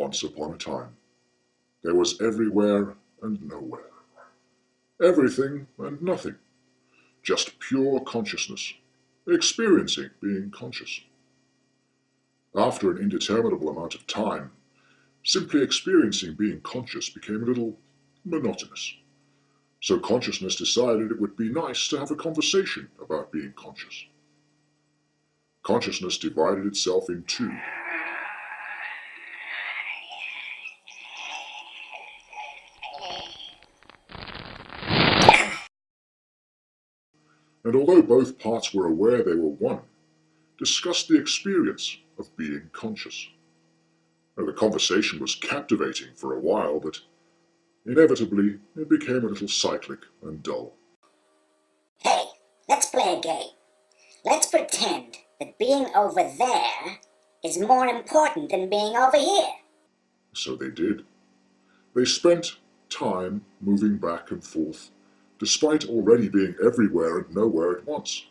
Once upon a time, there was everywhere and nowhere. Everything and nothing. Just pure consciousness, experiencing being conscious. After an indeterminable amount of time, simply experiencing being conscious became a little monotonous. So consciousness decided it would be nice to have a conversation about being conscious. Consciousness divided itself in two. And although both parts were aware they were one, discussed the experience of being conscious. Now, the conversation was captivating for a while, but inevitably it became a little cyclic and dull. Hey, let's play a game. Let's pretend that being over there is more important than being over here. So they did. They spent time moving back and forth, despite already being everywhere and nowhere at once.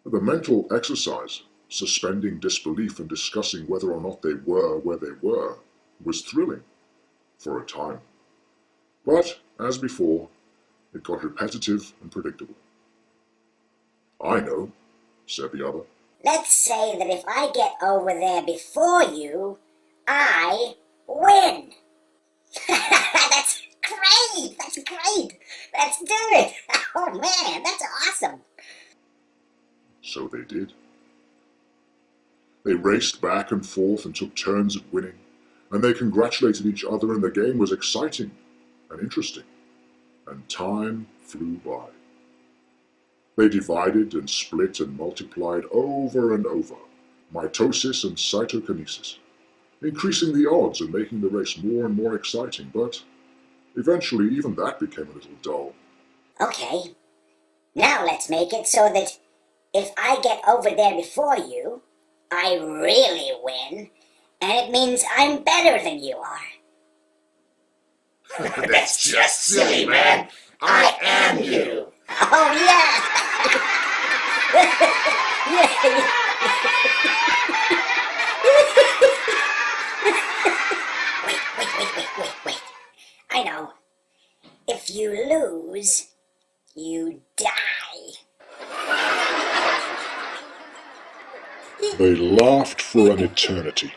The mental exercise, suspending disbelief and discussing whether or not they were where they were, was thrilling, for a time. But, as before, it got repetitive and predictable. I know, said the other. Let's say that if I get over there before you, I win. That's great! That's great! Let's do it! Oh man, that's awesome! So they did. They raced back and forth and took turns at winning, and they congratulated each other, and the game was exciting and interesting, and time flew by. They divided and split and multiplied over and over, mitosis and cytokinesis, increasing the odds and making the race more and more exciting, but eventually even that became a little dull. Okay, now let's make it so that if I get over there before you, I really win, and it means I'm better than you are. That's just silly, man. I am you. Oh, yeah! Wait. I know. If you lose, you die. They laughed for an eternity,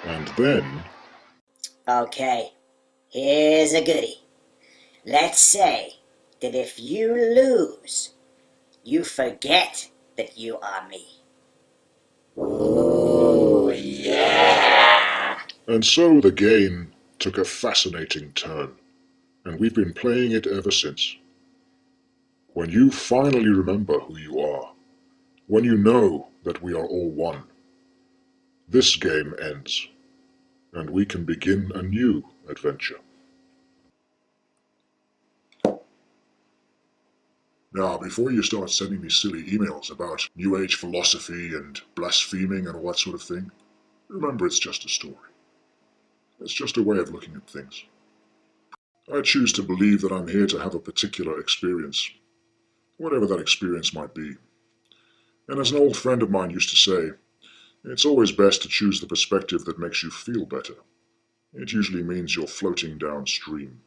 and then... Okay, here's a goodie. Let's say that if you lose, you forget that you are me. Ooh, yeah! And so the game took a fascinating turn, and we've been playing it ever since. When you finally remember who you are, when you know that we are all one, this game ends, and we can begin a new adventure. Now, before you start sending me silly emails about New Age philosophy and blaspheming and all that sort of thing, remember it's just a story. It's just a way of looking at things. I choose to believe that I'm here to have a particular experience, whatever that experience might be. And as an old friend of mine used to say, it's always best to choose the perspective that makes you feel better. It usually means you're floating downstream.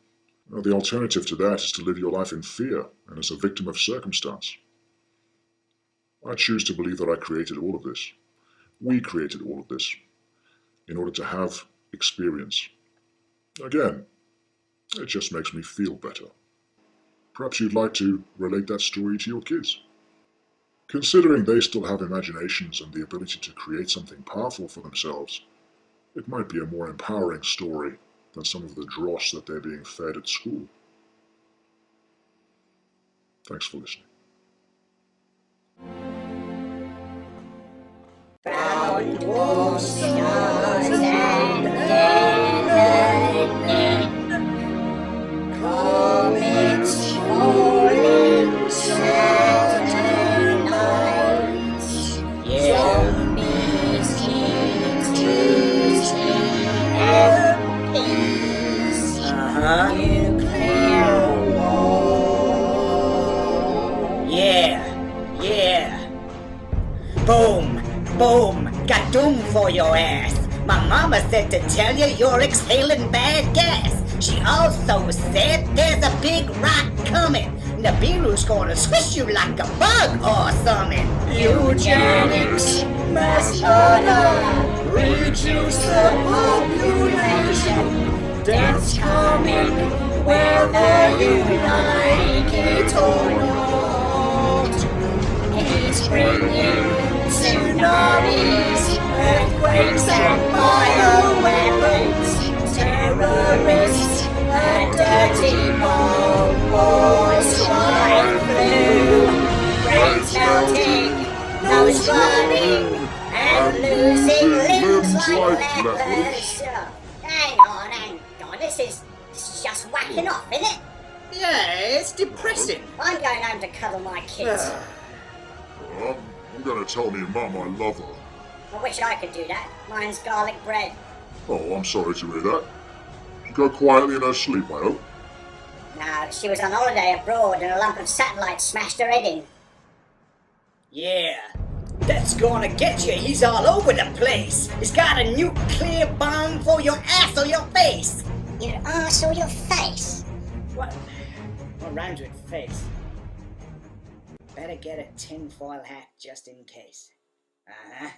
Now, the alternative to that is to live your life in fear and as a victim of circumstance. I choose to believe that I created all of this. We created all of this in order to have experience. Again, it just makes me feel better. Perhaps you'd like to relate that story to your kids. Considering they still have imaginations and the ability to create something powerful for themselves, it might be a more empowering story than some of the dross that they're being fed at school. Thanks for listening. Found wolves, stars, and comets falling Saturnites, zombies nuclear war. Yeah. Boom, got doom for your ass. My mama said to tell you you're exhaling bad gas. She also said there's a big rock coming. Nibiru's gonna squish you like a bug or something. Eugenics, mass murder, reduce the population. Death's coming, whether you like it or not. He's bringing tsunamis, earthquakes and bioweapons, terrorists, a dirty bomb, war, swine flu, brains melting, nose running, and losing limbs like lepers. Hang on. This is just whacking off, isn't it? Yeah, it's depressing. I'm going home to cuddle my kids. I'm gonna tell me mum I love her. I wish I could do that. Mine's garlic bread. Oh, I'm sorry to hear that. She go quietly in her sleep, I hope. No, she was on holiday abroad and a lump of satellite smashed her head in. Yeah, that's gonna get you. He's all over the place. He's got a nuclear bomb for your ass or your face. Your ass or your face? What rhymes with face? Better get a tinfoil hat just in case. Uh-huh.